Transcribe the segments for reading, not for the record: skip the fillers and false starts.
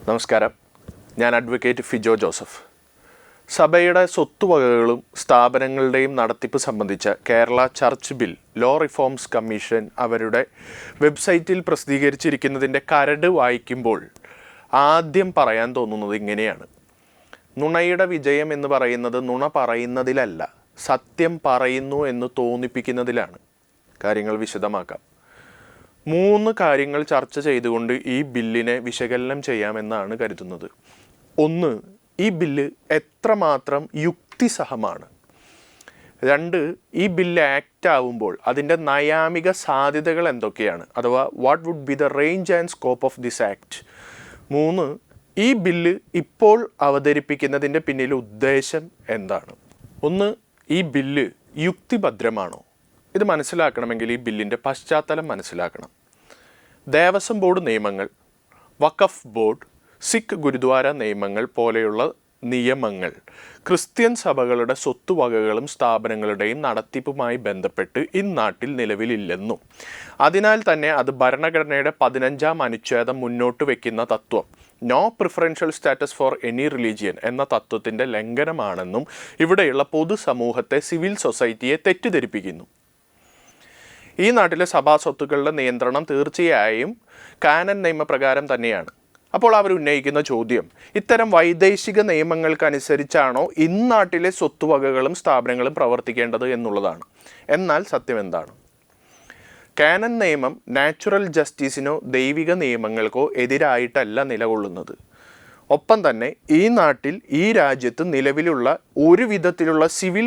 നമസ്കാരം. ഞാൻ advocate Fijo Joseph. സഭയുടെ സ്വത്തുവകകളും സ്ഥാപനങ്ങളുടെയും നടത്തിപ്പ് സംബന്ധിച്ച Kerala church bill law reforms commission അവരുടെ വെബ്സൈറ്റിൽ പ്രസിദ്ധീകരിച്ചിരിക്കുന്നതിൻ്റെ കരട് വായിക്കുമ്പോൾ ആദ്യം പറയാൻ തോന്നുന്നത് ഇങ്ങനെയാണ്: നുണയുടെ വിജയം എന്ന് പറയുന്നത് നുണ പറയുന്നതിലല്ല, സത്യം പറയുന്നു എന്ന് തോന്നിപ്പിക്കുന്നതിലാണ്. കാര്യങ്ങൾ വിശദമാക്കാം. 3 കാര്യങ്ങൾ ചർച്ച ചെയ്തുകൊണ്ട് ഈ ബില്ലിനെ വിശകലനം ചെയ്യാമെന്നാണ് കരുതുന്നത്. 1, ഈ ബില്ല് എത്രമാത്രം യുക്തിസഹമാണ്. 2, ഈ ബില്ല് ആക്റ്റ് ആവുമ്പോൾ അതിൻ്റെ നയാമിക സാധ്യതകൾ എന്തൊക്കെയാണ്, അഥവാ what would be the range and scope of this act. 3, ഈ ബില്ല് ഇപ്പോൾ അവതരിപ്പിക്കുന്നതിൻ്റെ പിന്നിലെ ഉദ്ദേശം എന്താണ്. 1, ഈ ബില്ല് യുക്തിഭദ്രമാണോ? ഇത് മനസ്സിലാക്കണമെങ്കിൽ ഈ ബില്ലിൻ്റെ പശ്ചാത്തലം മനസ്സിലാക്കണം. ദേവസ്വം ബോർഡ് നിയമങ്ങൾ, വഖഫ് ബോർഡ്, സിഖ് ഗുരുദ്വാര നിയമങ്ങൾ പോലെയുള്ള നിയമങ്ങൾ ക്രിസ്ത്യൻ സഭകളുടെ സ്വത്തുവകകളും സ്ഥാപനങ്ങളുടെയും നടത്തിപ്പുമായി ബന്ധപ്പെട്ട് ഇന്നാട്ടിൽ നിലവിലില്ലെന്നും അതിനാൽ തന്നെ അത് ഭരണഘടനയുടെ 15-ാം അനുച്ഛേദം മുന്നോട്ട് വയ്ക്കുന്ന തത്വം no preferential status for any religion എന്ന തത്വത്തിൻ്റെ ലംഘനമാണെന്നും ഇവിടെയുള്ള പൊതുസമൂഹത്തെ, സിവിൽ സൊസൈറ്റിയെ തെറ്റിദ്ധരിപ്പിക്കുന്നു. ഈ നാട്ടിലെ സഭാ സ്വത്തുക്കളുടെ നിയന്ത്രണം തീർച്ചയായും കാനൻ നിയമപ്രകാരം തന്നെയാണ്. അപ്പോൾ അവർ ഉന്നയിക്കുന്ന ചോദ്യം, ഇത്തരം വൈദേശിക നിയമങ്ങൾക്കനുസരിച്ചാണോ ഇന്നാട്ടിലെ സ്വത്തുവകകളും സ്ഥാപനങ്ങളും പ്രവർത്തിക്കേണ്ടത് എന്നുള്ളതാണ്. എന്നാൽ സത്യം എന്താണ്? കാനൻ നിയമം നാച്ചുറൽ ജസ്റ്റിസിനോ ദൈവിക നിയമങ്ങൾക്കോ എതിരായിട്ടല്ല നിലകൊള്ളുന്നത്. ഒപ്പം തന്നെ ഈ നാട്ടിൽ, ഈ രാജ്യത്ത് നിലവിലുള്ള ഒരു വിധത്തിലുള്ള സിവിൽ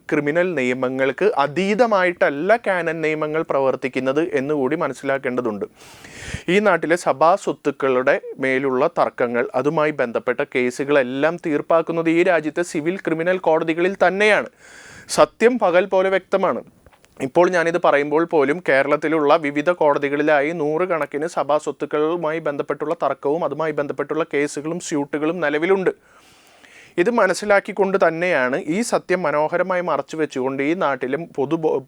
ക്രിമിനൽ നിയമങ്ങൾക്ക് അതീതമായിട്ടല്ല കാനൻ നിയമങ്ങൾ പ്രവർത്തിക്കുന്നത് എന്നുകൂടി മനസ്സിലാക്കേണ്ടതുണ്ട്. ഈ നാട്ടിലെ സഭാ സ്വത്തുക്കളുടെ മേലുള്ള തർക്കങ്ങൾ, അതുമായി ബന്ധപ്പെട്ട കേസുകളെല്ലാം തീർപ്പാക്കുന്നത് ഈ രാജ്യത്തെ സിവിൽ ക്രിമിനൽ കോടതികളിൽ തന്നെയാണ്. സത്യം പകൽ പോലെ വ്യക്തമാണ്. ഇപ്പോൾ ഞാനിത് പറയുമ്പോൾ പോലും കേരളത്തിലുള്ള വിവിധ കോടതികളിലായി 100 കണക്കിന് സഭാ സ്വത്തുക്കളുമായി ബന്ധപ്പെട്ടുള്ള തർക്കവും അതുമായി ബന്ധപ്പെട്ടുള്ള കേസുകളും സ്യൂട്ടുകളും നിലവിലുണ്ട്. ഇത് മനസ്സിലാക്കിക്കൊണ്ട് തന്നെയാണ് ഈ സത്യം മനോഹരമായി മറച്ചു വെച്ചുകൊണ്ട് ഈ നാട്ടിലും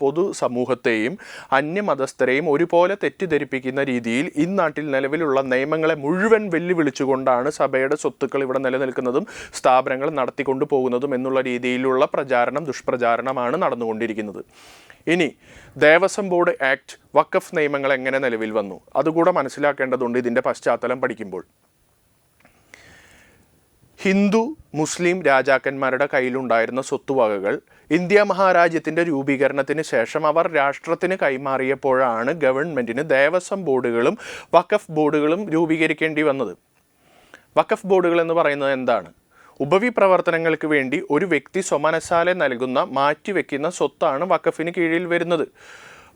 പൊതു സമൂഹത്തെയും അന്യമതസ്ഥരെയും ഒരുപോലെ തെറ്റിദ്ധരിപ്പിക്കുന്ന രീതിയിൽ ഈ നാട്ടിൽ നിലവിലുള്ള നിയമങ്ങളെ മുഴുവൻ വെല്ലുവിളിച്ചുകൊണ്ടാണ് സഭയുടെ സ്വത്തുക്കൾ ഇവിടെ നിലനിൽക്കുന്നതും സ്ഥാപനങ്ങൾ നടത്തിക്കൊണ്ടു പോകുന്നതും എന്നുള്ള രീതിയിലുള്ള ദുഷ്പ്രചാരണമാണ് നടന്നുകൊണ്ടിരിക്കുന്നത്. ഇനി ദേവസ്വം ബോർഡ് ആക്ട്, വഖഫ് നിയമങ്ങൾ എങ്ങനെ നിലവിൽ വന്നു അതുകൂടെ മനസ്സിലാക്കേണ്ടതുണ്ട്. ഇതിൻ്റെ പശ്ചാത്തലം പഠിക്കുമ്പോൾ ഹിന്ദു മുസ്ലിം രാജാക്കന്മാരുടെ കയ്യിലുണ്ടായിരുന്ന സ്വത്തുവകകൾ ഇന്ത്യ മഹാരാജ്യത്തിൻ്റെ രൂപീകരണത്തിന് ശേഷം അവർ രാഷ്ട്രത്തിന് കൈമാറിയപ്പോഴാണ് ഗവൺമെൻറ്റിന് ദേവസ്വം ബോർഡുകളും വഖഫ് ബോർഡുകളും രൂപീകരിക്കേണ്ടി വന്നത്. വഖഫ് ബോർഡുകൾ എന്ന് പറയുന്നത് എന്താണ്? ഉപവിപ്രവർത്തനങ്ങൾക്ക് വേണ്ടി ഒരു വ്യക്തി സ്വമനസാലെ നൽകുന്ന, മാറ്റിവെക്കുന്ന സ്വത്താണ് വഖഫിന് കീഴിൽ വരുന്നത്.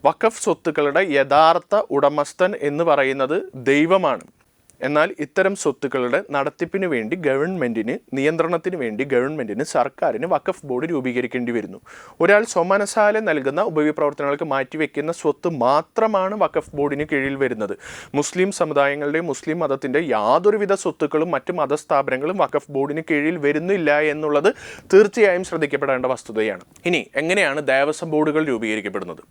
വഖഫ് സ്വത്തുക്കളുടെ യഥാർത്ഥ ഉടമസ്ഥൻ എന്ന് പറയുന്നത് ദൈവമാണ്. എന്നാൽ ഇത്തരം സ്വത്തുക്കളുടെ നടത്തിപ്പിന് വേണ്ടി നിയന്ത്രണത്തിന് വേണ്ടി ഗവൺമെൻറ്റിന്, സർക്കാരിന് വഖഫ് ബോർഡ് രൂപീകരിക്കേണ്ടി വരുന്നു. ഒരാൾ സ്വമനസാലെ നൽകുന്ന, ഉപവിപ്രവർത്തനങ്ങൾക്ക് മാറ്റിവെക്കുന്ന സ്വത്ത് മാത്രമാണ് വഖഫ് ബോർഡിന് കീഴിൽ വരുന്നത്. മുസ്ലിം സമുദായങ്ങളുടെയും മുസ്ലിം മതത്തിൻ്റെ യാതൊരുവിധ സ്വത്തുക്കളും മറ്റ് മതസ്ഥാപനങ്ങളും വഖഫ് ബോർഡിന് കീഴിൽ വരുന്നില്ല എന്നുള്ളത് തീർച്ചയായും ശ്രദ്ധിക്കപ്പെടേണ്ട വസ്തുതയാണ്. ഇനി എങ്ങനെയാണ് ദേവസ്വം ബോർഡുകൾ രൂപീകരിക്കപ്പെടുന്നത്?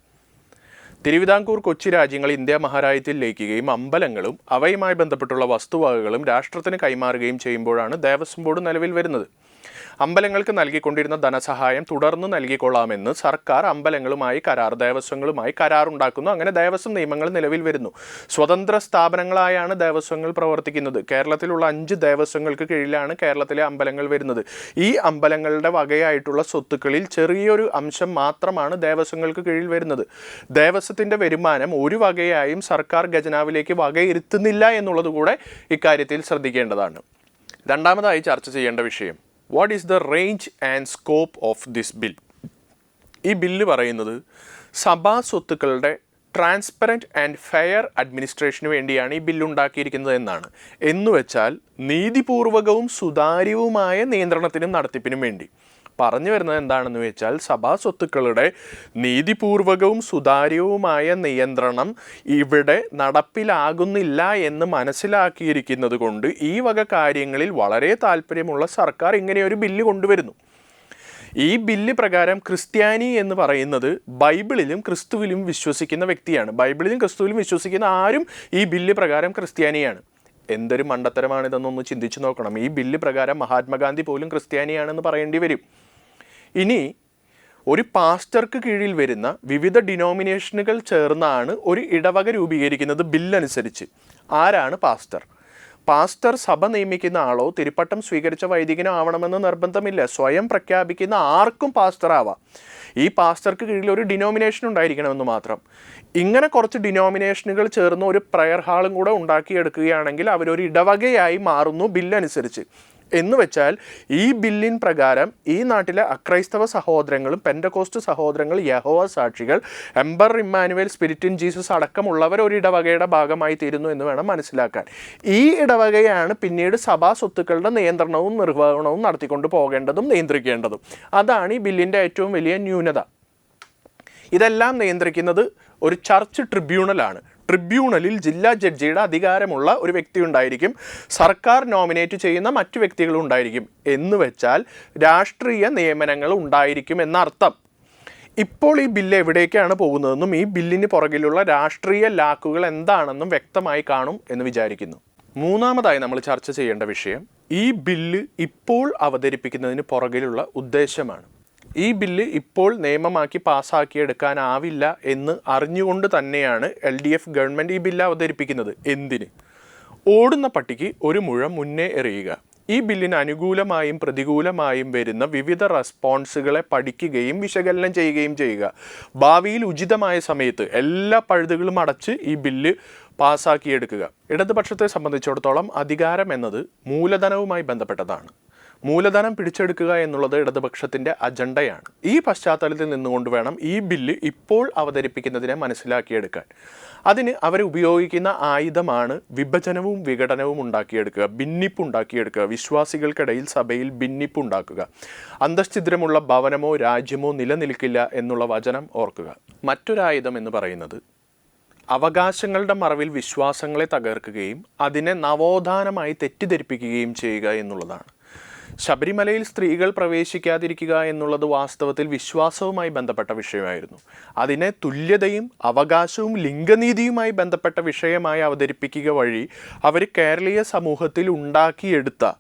തിരുവിതാംകൂർ, കൊച്ചി രാജ്യങ്ങൾ ഇന്ത്യ മഹാരാജ്യത്തിൽ ലയിക്കുകയും അമ്പലങ്ങളും അവയുമായി ബന്ധപ്പെട്ടുള്ള വസ്തുവകകളും രാഷ്ട്രത്തിന് കൈമാറുകയും ചെയ്യുമ്പോഴാണ് ദേവസ്വം ബോർഡ് നിലവിൽ വരുന്നത്. അമ്പലങ്ങൾക്ക് നൽകിക്കൊണ്ടിരുന്ന ധനസഹായം തുടർന്ന് നൽകിക്കൊള്ളാമെന്ന് സർക്കാർ അമ്പലങ്ങളുമായി ദേവസ്വങ്ങളുമായി കരാറുണ്ടാക്കുന്നു. അങ്ങനെ ദേവസ്വം നിയമങ്ങൾ നിലവിൽ വരുന്നു. സ്വതന്ത്ര സ്ഥാപനങ്ങളായാണ് ദേവസ്വങ്ങൾ പ്രവർത്തിക്കുന്നത്. കേരളത്തിലുള്ള 5 ദേവസ്വങ്ങൾക്ക് കീഴിലാണ് കേരളത്തിലെ അമ്പലങ്ങൾ വരുന്നത്. ഈ അമ്പലങ്ങളുടെ വകയായിട്ടുള്ള സ്വത്തുക്കളിൽ ചെറിയൊരു അംശം മാത്രമാണ് ദേവസ്വങ്ങൾക്ക് കീഴിൽ വരുന്നത്. ദേവസ്വത്തിൻ്റെ വരുമാനം ഒരു വകയായും സർക്കാർ ഖജനാവിലേക്ക് വകയിരുത്തുന്നില്ല എന്നുള്ളത് കൂടെ ഇക്കാര്യത്തിൽ ശ്രദ്ധിക്കേണ്ടതാണ്. രണ്ടാമതായി ചർച്ച ചെയ്യേണ്ട വിഷയം, what is the range and scope of this bill. ഈ ബില്ല് പറയുന്നത് സഭാ സ്വത്തുക്കളുടെ ട്രാൻസ്പെറൻറ്റ് ആൻഡ് ഫെയർ അഡ്മിനിസ്ട്രേഷന് വേണ്ടിയാണ് ഈ ബില്ലുണ്ടാക്കിയിരിക്കുന്നത് എന്നാണ്. എന്നുവെച്ചാൽ നീതിപൂർവകവും സുതാര്യവുമായ നിയന്ത്രണത്തിനും നടത്തിപ്പിനും വേണ്ടി. പറഞ്ഞു വരുന്നത് എന്താണെന്ന് വെച്ചാൽ, സഭാ സ്വത്തുക്കളുടെ നീതിപൂർവകവും സുതാര്യവുമായ നിയന്ത്രണം ഇവിടെ നടപ്പിലാകുന്നില്ല എന്ന് മനസ്സിലാക്കിയിരിക്കുന്നത് കൊണ്ട് ഈ വക കാര്യങ്ങളിൽ വളരെ താല്പര്യമുള്ള സർക്കാർ ഇങ്ങനെയൊരു ബില്ല് കൊണ്ടുവരുന്നു. ഈ ബില്ല് പ്രകാരം ക്രിസ്ത്യാനി എന്ന് പറയുന്നത് ബൈബിളിലും ക്രിസ്തുവിലും വിശ്വസിക്കുന്ന വ്യക്തിയാണ്. ബൈബിളിലും ക്രിസ്തുവിലും വിശ്വസിക്കുന്ന ആരും ഈ ബില്ല് പ്രകാരം ക്രിസ്ത്യാനിയാണ്. എന്തൊരു മണ്ടത്തരമാണിതെന്നൊന്ന് ചിന്തിച്ചു നോക്കണം. ഈ ബില്ല് പ്രകാരം മഹാത്മാഗാന്ധി പോലും ക്രിസ്ത്യാനിയാണെന്ന് പറയേണ്ടി വരും. ഇനി ഒരു പാസ്റ്റർക്ക് കീഴിൽ വരുന്ന വിവിധ ഡിനോമിനേഷനുകൾ ചേർന്നാണ് ഒരു ഇടവക രൂപീകരിക്കുന്നത് ബില്ലനുസരിച്ച്. ആരാണ് പാസ്റ്റർ? പാസ്റ്റർ സഭ നിയമിക്കുന്ന ആളോ തിരുപ്പട്ടം സ്വീകരിച്ച വൈദികനോ ആവണമെന്ന് നിർബന്ധമില്ല. സ്വയം പ്രഖ്യാപിക്കുന്ന ആർക്കും പാസ്റ്റർ ആവാം. ഈ പാസ്റ്റർക്ക് കീഴിൽ ഒരു ഡിനോമിനേഷൻ ഉണ്ടായിരിക്കണമെന്ന് മാത്രം. ഇങ്ങനെ കുറച്ച് ഡിനോമിനേഷനുകൾ ചേർന്ന് ഒരു പ്രയർ ഹാളും കൂടെ ഉണ്ടാക്കിയെടുക്കുകയാണെങ്കിൽ അവരൊരു ഇടവകയായി മാറുന്നു ബില്ലനുസരിച്ച്. എന്ന് വെച്ചാൽ ഈ ബില്ലിൻ പ്രകാരം ഈ നാട്ടിലെ അക്രൈസ്തവ സഹോദരങ്ങളും പെൻഡകോസ്റ്റ് സഹോദരങ്ങൾ, യഹോവ സാക്ഷികൾ, എംബർ ഇമ്മാനുവേൽ, സ്പിരിറ്റ് ഇൻ ജീസസ് അടക്കമുള്ളവർ ഒരു ഇടവകയുടെ ഭാഗമായി തീരുന്നു എന്ന് വേണം മനസ്സിലാക്കാൻ. ഈ ഇടവകയാണ് പിന്നീട് സഭാ സ്വത്തുക്കളുടെ നിയന്ത്രണവും നിർവഹണവും നടത്തിക്കൊണ്ട് പോകേണ്ടതും നിയന്ത്രിക്കേണ്ടതും. അതാണ് ഈ ബില്ലിൻ്റെ ഏറ്റവും വലിയ ന്യൂനത. ഇതെല്ലാം നിയന്ത്രിക്കുന്നത് ഒരു ചർച്ച് ട്രിബ്യൂണലാണ്. ട്രിബ്യൂണലിൽ ജില്ലാ ജഡ്ജിയുടെ അധികാരമുള്ള ഒരു വ്യക്തി ഉണ്ടായിരിക്കും. സർക്കാർ നോമിനേറ്റ് ചെയ്യുന്ന മറ്റു വ്യക്തികളും ഉണ്ടായിരിക്കും. എന്ന് വെച്ചാൽ രാഷ്ട്രീയ നിയമനങ്ങൾ ഉണ്ടായിരിക്കും എന്നർത്ഥം. ഇപ്പോൾ ഈ ബില്ല് എവിടേക്കാണ് പോകുന്നതെന്നും ഈ ബില്ലിന് പുറകിലുള്ള രാഷ്ട്രീയ ലാക്കുകൾ എന്താണെന്നും വ്യക്തമായി കാണും എന്ന് വിചാരിക്കുന്നു. മൂന്നാമതായി നമ്മൾ ചർച്ച ചെയ്യേണ്ട വിഷയം ഈ ബില്ല് ഇപ്പോൾ അവതരിപ്പിക്കുന്നതിന് പുറകിലുള്ള ഉദ്ദേശമാണ്. ഈ ബില്ല് ഇപ്പോൾ നിയമമാക്കി പാസ്സാക്കിയെടുക്കാനാവില്ല എന്ന് അറിഞ്ഞുകൊണ്ട് തന്നെയാണ് LDF ഗവൺമെൻറ് ഈ ബില്ല് അവതരിപ്പിക്കുന്നത്. എന്തിന്? ഓടുന്ന പട്ടിക്ക് ഒരു മുഴം മുന്നേ എറിയുക. ഈ ബില്ലിന് അനുകൂലമായും പ്രതികൂലമായും വരുന്ന വിവിധ റെസ്പോൺസുകളെ പഠിക്കുകയും വിശകലനം ചെയ്യുകയും ചെയ്യുക. ഭാവിയിൽ ഉചിതമായ സമയത്ത് എല്ലാ പഴുതുകളും അടച്ച് ഈ ബില്ല് പാസ്സാക്കിയെടുക്കുക. ഇടതുപക്ഷത്തെ സംബന്ധിച്ചിടത്തോളം അധികാരം എന്നത് മൂലധനവുമായി ബന്ധപ്പെട്ടതാണ്. മൂലധനം പിടിച്ചെടുക്കുക എന്നുള്ളത് ഇടതുപക്ഷത്തിൻ്റെ അജണ്ടയാണ്. ഈ പശ്ചാത്തലത്തിൽ നിന്നുകൊണ്ട് വേണം ഈ ബില്ല് ഇപ്പോൾ അവതരിപ്പിക്കുന്നതിനെ മനസ്സിലാക്കിയെടുക്കാൻ. അതിന് അവർ ഉപയോഗിക്കുന്ന ആയുധമാണ് വിഭജനവും വിഘടനവും ഉണ്ടാക്കിയെടുക്കുക, ഭിന്നിപ്പുണ്ടാക്കിയെടുക്കുക, വിശ്വാസികൾക്കിടയിൽ സഭയിൽ ഭിന്നിപ്പുണ്ടാക്കുക. അന്തഃഛിദ്രമുള്ള ഭവനമോ രാജ്യമോ നിലനിൽക്കില്ല എന്നുള്ള വചനം ഓർക്കുക. മറ്റൊരായുധം എന്ന് പറയുന്നത് അവകാശങ്ങളുടെ മറവിൽ വിശ്വാസങ്ങളെ തകർക്കുകയും അതിനെ നവോത്ഥാനമായി തെറ്റിദ്ധരിപ്പിക്കുകയും ചെയ്യുക എന്നുള്ളതാണ്. ശബരിമലയിൽ സ്ത്രീകൾ പ്രവേശിക്കാതിരിക്കുക എന്നുള്ളത് വാസ്തവത്തിൽ വിശ്വാസവുമായി ബന്ധപ്പെട്ട വിഷയമായിരുന്നു. അതിനെ തുല്യതയും അവകാശവും ലിംഗനീതിയുമായി ബന്ധപ്പെട്ട വിഷയമായി അവതരിപ്പിക്കുക വഴി അവർ കേരളീയ സമൂഹത്തിൽ ഉണ്ടാക്കിയെടുത്ത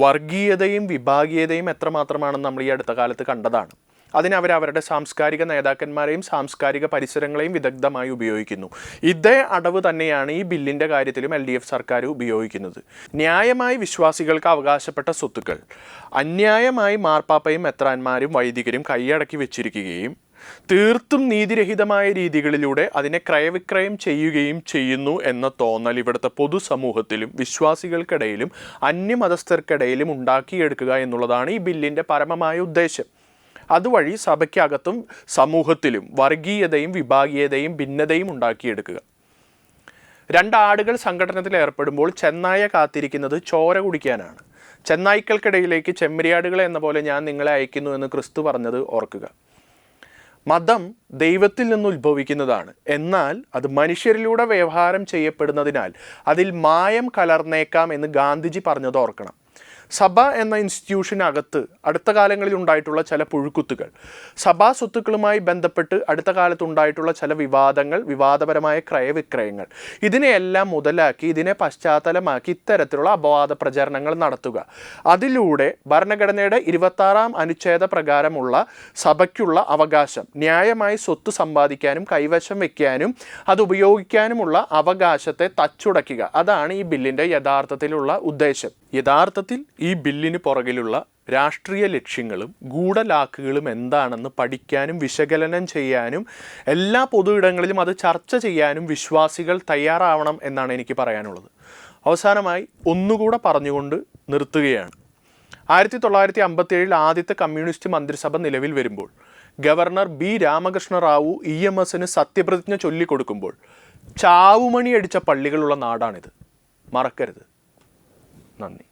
വർഗീയതയും വിഭാഗീയതയും എത്രമാത്രമാണെന്ന് നമ്മൾ ഈ അടുത്ത കാലത്ത് കണ്ടതാണ്. അതിന് അവരവരുടെ സാംസ്കാരിക നേതാക്കന്മാരെയും സാംസ്കാരിക പരിസരങ്ങളെയും വിദഗ്ധമായി ഉപയോഗിക്കുന്നു. ഇതേ അടവ് തന്നെയാണ് ഈ ബില്ലിൻ്റെ കാര്യത്തിലും LDF സർക്കാർ ഉപയോഗിക്കുന്നത്. ന്യായമായി വിശ്വാസികൾക്ക് അവകാശപ്പെട്ട സ്വത്തുക്കൾ അന്യായമായി മാർപ്പാപ്പയും മെത്രാന്മാരും വൈദികരും കൈയടക്കി വെച്ചിരിക്കുകയും തീർത്തും നീതിരഹിതമായ രീതികളിലൂടെ അതിനെ ക്രയവിക്രയം ചെയ്യുകയും ചെയ്യുന്നു എന്ന തോന്നൽ ഇവിടുത്തെ പൊതുസമൂഹത്തിലും വിശ്വാസികൾക്കിടയിലും അന്യമതസ്ഥർക്കിടയിലും ഉണ്ടാക്കിയെടുക്കുക എന്നുള്ളതാണ് ഈ ബില്ലിൻ്റെ പരമമായ ഉദ്ദേശം. അതുവഴി സഭയ്ക്കകത്തും സമൂഹത്തിലും വർഗീയതയും വിഭാഗീയതയും ഭിന്നതയും ഉണ്ടാക്കിയെടുക്കുക. രണ്ടാടുകൾ സംഘടനത്തിൽ ഏർപ്പെടുമ്പോൾ ചെന്നായ കാത്തിരിക്കുന്നത് ചോര കുടിക്കാനാണ്. ചെന്നായ്ക്കൾക്കിടയിലേക്ക് ചെമ്മരിയാടുകളെ എന്ന പോലെ ഞാൻ നിങ്ങളെ അയക്കുന്നു എന്ന് ക്രിസ്തു പറഞ്ഞത് ഓർക്കുക. മതം ദൈവത്തിൽ നിന്ന് ഉത്ഭവിക്കുന്നതാണ്. എന്നാൽ അത് മനുഷ്യരിലൂടെ വ്യവഹാരം ചെയ്യപ്പെടുന്നതിനാൽ അതിൽ മായം കലർന്നേക്കാം എന്ന് ഗാന്ധിജി പറഞ്ഞത് ഓർക്കണം. സഭ എന്ന ഇൻസ്റ്റിറ്റ്യൂഷനകത്ത് അടുത്ത കാലങ്ങളിൽ ഉണ്ടായിട്ടുള്ള ചില പുഴുക്കുത്തുകൾ, സഭാ സ്വത്തുക്കളുമായി ബന്ധപ്പെട്ട് അടുത്ത കാലത്തുണ്ടായിട്ടുള്ള ചില വിവാദങ്ങൾ, വിവാദപരമായ ക്രയവിക്രയങ്ങൾ, ഇതിനെയെല്ലാം മുതലാക്കി ഇതിനെ പശ്ചാത്തലമാക്കി ഇത്തരത്തിലുള്ള അപവാദ പ്രചരണങ്ങൾ നടത്തുക. അതിലൂടെ ഭരണഘടനയുടെ 26-ാം അനുച്ഛേദ പ്രകാരമുള്ള സഭയ്ക്കുള്ള അവകാശം, ന്യായമായി സ്വത്ത് സമ്പാദിക്കാനും കൈവശം വയ്ക്കാനും അത് ഉപയോഗിക്കാനുമുള്ള അവകാശത്തെ തച്ചുടയ്ക്കുക. അതാണ് ഈ ബില്ലിൻ്റെ യഥാർത്ഥത്തിലുള്ള ഉദ്ദേശം. യഥാർത്ഥത്തിൽ ഈ ബില്ലിന് പുറകിലുള്ള രാഷ്ട്രീയ ലക്ഷ്യങ്ങളും ഗൂഢലാക്കുകളും എന്താണെന്ന് പഠിക്കാനും വിശകലനം ചെയ്യാനും എല്ലാ പൊതു ഇടങ്ങളിലും അത് ചർച്ച ചെയ്യാനും വിശ്വാസികൾ തയ്യാറാവണം എന്നാണ് എനിക്ക് പറയാനുള്ളത്. അവസാനമായി ഒന്നുകൂടെ പറഞ്ഞുകൊണ്ട് നിർത്തുകയാണ്. 1957 ആദ്യത്തെ കമ്മ്യൂണിസ്റ്റ് മന്ത്രിസഭ നിലവിൽ വരുമ്പോൾ ഗവർണർ B. രാമകൃഷ്ണ റാവു EMSന് സത്യപ്രതിജ്ഞ ചൊല്ലിക്കൊടുക്കുമ്പോൾ ചാവുമണിയടിച്ച പള്ളികളുള്ള നാടാണിത്. മറക്കരുത്. നന്ദി.